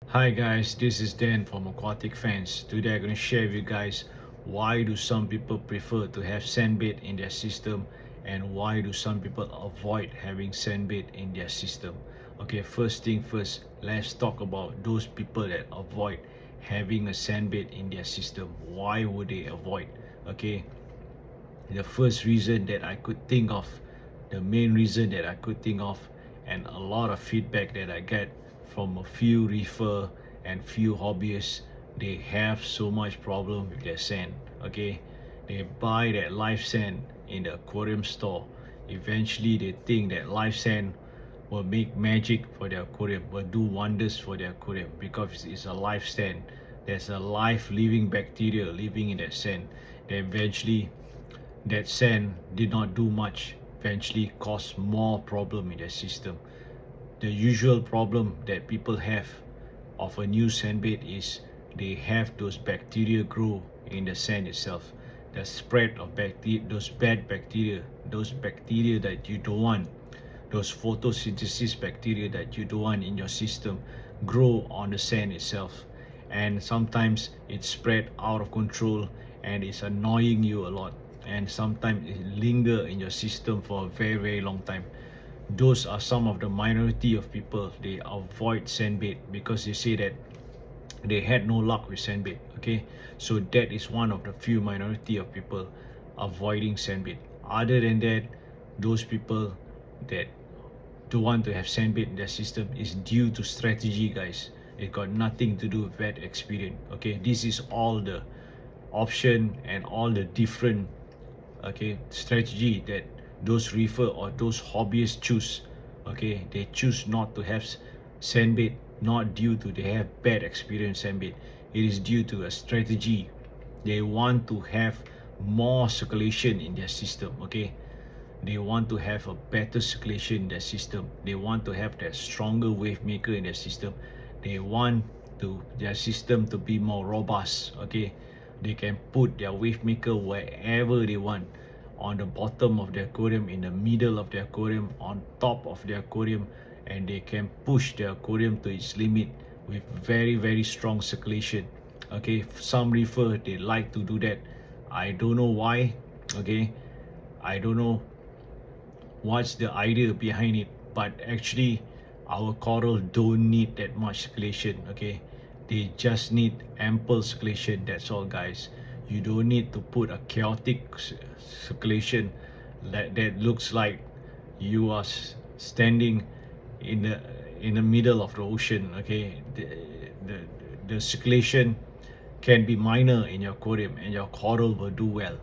Hi guys, this is Dan from Aquatic Fans. Today I'm going to share with you guys why do some people prefer to have sandbait in their system and why do some people avoid having sandbait in their system. Okay, first thing first, let's talk about those people that avoid having a sandbait in their system. Why would they avoid? Okay, the first reason that I could think of, the main reason that I could think of, and a lot of feedback that I get from a few reefer and few hobbyists, they have so much problem with their sand. Okay, they buy that live sand in the aquarium store. Eventually, they think that live sand will make magic for their aquarium, will do wonders for their aquarium because it's a live sand. There's a live living bacteria living in that sand. Then eventually that sand did not do much, eventually caused more problem in their system. The usual problem that people have of a new sandbait is they have those bacteria grow in the sand itself. The spread of bacteria, those bacteria that you don't want, those photosynthesis bacteria that you don't want in your system grow on the sand itself. And sometimes it's spread out of control and it's annoying you a lot, and sometimes it linger in your system for a very long time. Those are some of the minority of people. They avoid sandbait because they say that they had no luck with sandbait. Okay, so that is one of the few minority of people avoiding sandbait. Other than that, those people that don't want to have sandbait in their system is due to strategy, guys. It got nothing to do with bad experience. Okay, this is all the option and all the different strategy that those reefer or those hobbyists choose. Okay, they choose not to have sandbait not due to they have bad experience sandbait. It is due to a strategy. They want to have more circulation in their system. Okay, they want to have a better circulation in their system. They want to have that stronger wave maker in their system. They want to their system to be more robust. Okay, they can put their wave maker wherever they want, on the bottom of the aquarium, in the middle of the aquarium, on top of the aquarium, and they can push the aquarium to its limit with very strong circulation. Okay, some reefer they like to do that. I don't know why. Okay, I don't know what's the idea behind it, but actually our coral don't need that much circulation. Okay, they just need ample circulation, that's all, guys. You don't need to put a chaotic circulation that looks like you are standing in the middle of the ocean. Okay, the the circulation can be minor in your aquarium and your coral will do well.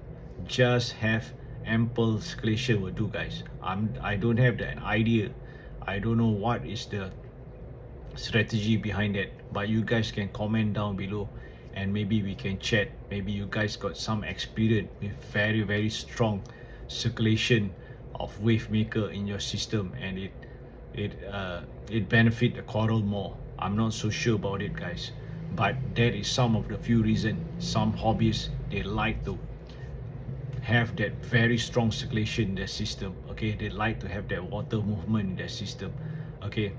Just have ample circulation will do, guys. I don't have that idea. I don't know what is the strategy behind it, but you guys can comment down below and maybe we can chat. Maybe you guys got some experience with very strong circulation of wave maker in your system and it benefit the coral more. I'm not so sure about it, guys, but that is some of the few reasons some hobbyists they like to have that very strong circulation in their system. Okay, they like to have that water movement in their system. Okay,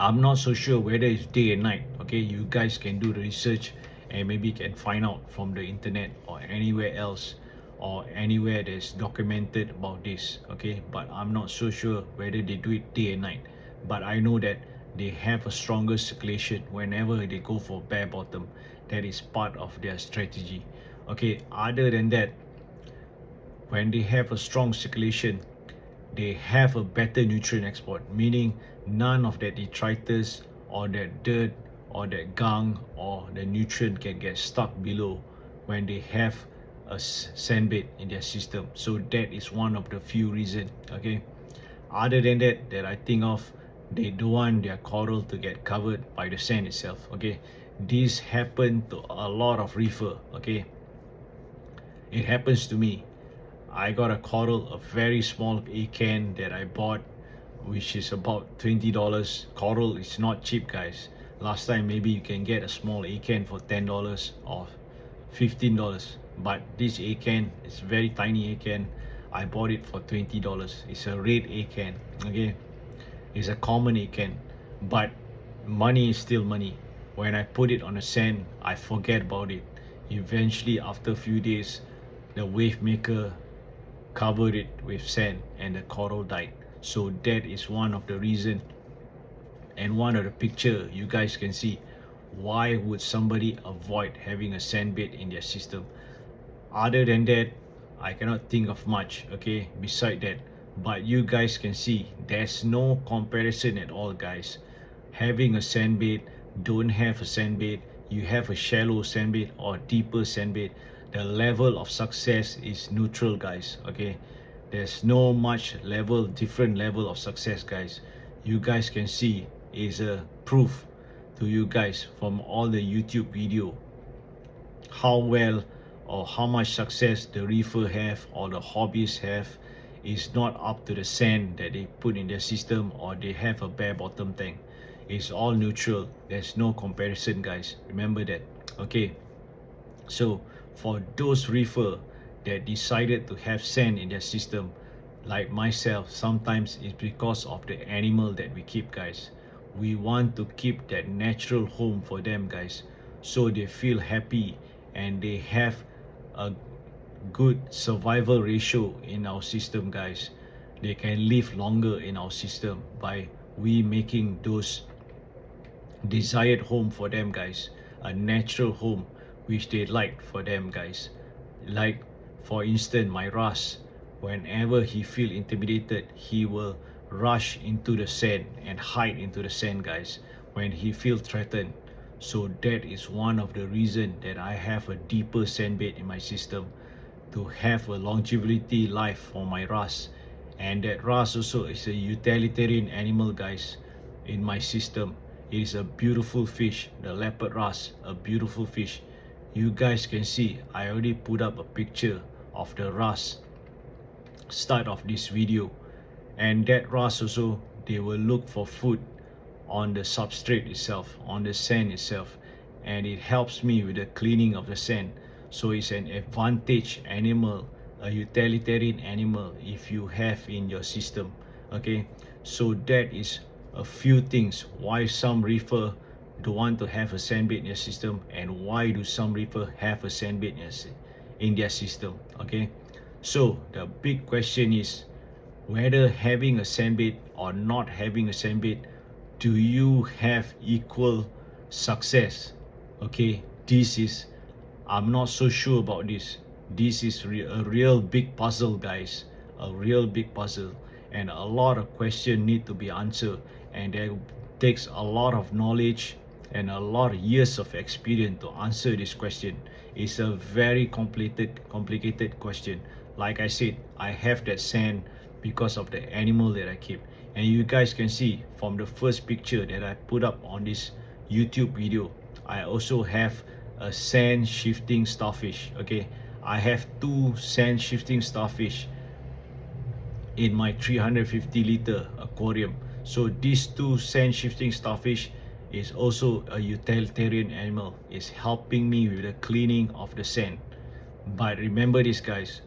I'm not so sure whether it's day and night. Okay, you guys can do the research and maybe can find out from the internet or anywhere else or anywhere that's documented about this. Okay, but I'm not so sure whether they do it day and night, but I know that they have a stronger circulation whenever they go for bare bottom. That is part of their strategy. Okay, other than that, when they have a strong circulation, they have a better nutrient export, meaning none of that detritus or that dirt or that gunk or the nutrient can get stuck below when they have a sandbait in their system. So that is one of the few reasons. Okay, other than that I think of, they don't want their coral to get covered by the sand itself. Okay, this happened to a lot of reefer. Okay, it happens to me. I got a coral, a very small A can that I bought, which is about $20. Coral is not cheap, guys. Last time maybe you can get a small A can for $10 or $15, but this A can is very tiny A can. I bought it for $20. It's a red A can. Okay, it's a common A can, but money is still money. When I put it on the sand, I forget about it. Eventually, after a few days, the wave maker covered it with sand and the coral died. So that is one of the reason and one of the picture you guys can see why would somebody avoid having a sand bed in their system. Other than that, I cannot think of much, okay, beside that. But you guys can see there's no comparison at all, guys. Having a sandbed, don't have a sandbed, you have a shallow sandbed or deeper sandbed, the level of success is neutral, guys, okay. There's no much level, different level of success, guys. You guys can see is a proof to you guys from all the YouTube video how well or how much success the reefer have or the hobbyists have is not up to the sand that they put in their system or they have a bare bottom tank. It's all neutral. There's no comparison, guys. Remember that. Okay, so for those reefer that decided to have sand in their system, like myself, sometimes it's because of the animal that we keep, guys. We want to keep that natural home for them, guys, so they feel happy and they have a good survival ratio in our system, guys. They can live longer in our system by we making those desired home for them, guys, a natural home which they like for them, guys. Like for instance, my Ras, whenever he feel intimidated, he will rush into the sand and hide into the sand, guys, when he feel threatened. So that is one of the reason that I have a deeper sand bed in my system, to have a longevity life for my Ras. And that Ras also is a utilitarian animal, guys, in my system. It is a beautiful fish, the leopard Ras, a beautiful fish. You guys can see I already put up a picture of the Ras start of this video. And that Ras also, they will look for food on the substrate itself, on the sand itself, and it helps me with the cleaning of the sand. So it's an advantage animal, a utilitarian animal if you have in your system. Okay, so that is a few things why some reefer don't want to have a sandbed in their system, and why do some reefer have a sandbed in their system. Okay, so the big question is whether having a sandbed or not having a sandbed, do you have equal success? Okay, this is, I'm not so sure about this. This is a real big puzzle, guys, a real big puzzle, and a lot of questions need to be answered, and it takes a lot of knowledge and a lot of years of experience to answer this question. It's a very complicated question. Like I said, I have that sand because of the animal that I keep, and you guys can see from the first picture that I put up on this YouTube video, I also have a sand shifting starfish. Okay, I have two sand shifting starfish in my 350 liter aquarium. So these two sand shifting starfish is also a utilitarian animal. It's helping me with the cleaning of the sand. But remember this, guys,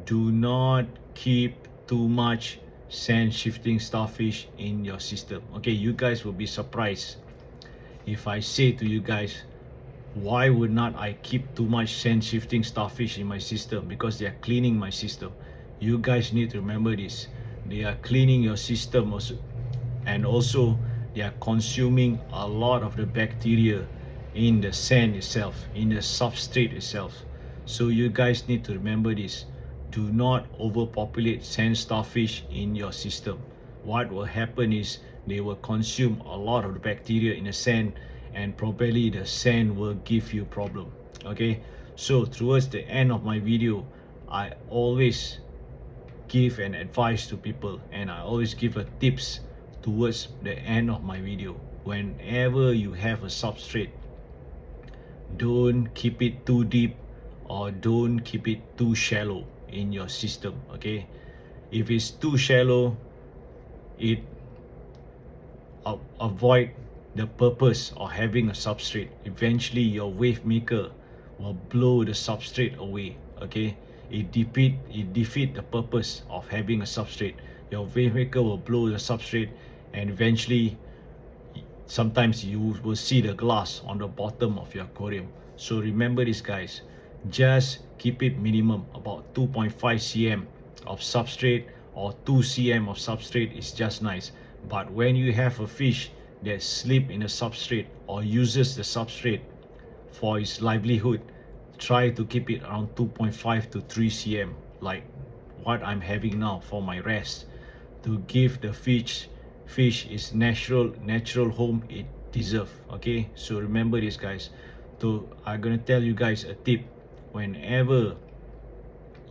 do not keep too much sand shifting starfish in your system. Okay, you guys will be surprised if I say to you guys, why would not I keep too much sand shifting starfish in my system? Because they are cleaning my system. You guys need to remember this. They are cleaning your system also, and also they are consuming a lot of the bacteria in the sand itself, in the substrate itself. So you guys need to remember this. Do not overpopulate sand starfish in your system. What will happen is they will consume a lot of the bacteria in the sand, and probably the sand will give you problem. Okay, so towards the end of my video, I always give an advice to people, and I always give a tips towards the end of my video. Whenever you have a substrate, don't keep it too deep or don't keep it too shallow in your system. Okay, if it's too shallow, it avoid the purpose of having a substrate. Eventually your wave maker will blow the substrate away. Okay, it defeat the purpose of having a substrate. Your wave maker will blow the substrate, and eventually sometimes you will see the glass on the bottom of your aquarium. So remember this, guys, just keep it minimum about 2.5 cm of substrate, or 2 cm of substrate is just nice. But when you have a fish that sleep in a substrate or uses the substrate for its livelihood, try to keep it around 2.5 to 3 cm, like what I'm having now for my rest, to give the fish its natural home it deserve. Okay, so remember this, guys. So I'm gonna tell you guys a tip. Whenever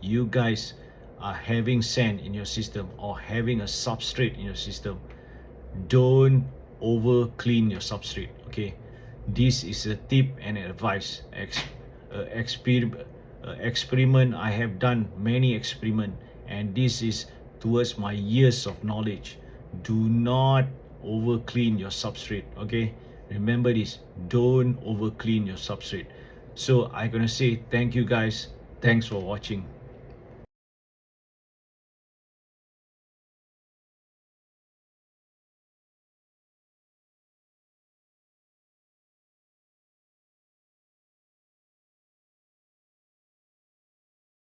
you guys are having sand in your system or having a substrate in your system, don't over clean your substrate. Okay, this is a tip and advice. Experiment, I have done many experiment, and this is towards my years of knowledge. Do not over clean your substrate. Okay, remember this, don't over clean your substrate. So I'm gonna say thank you, guys. Thanks for watching.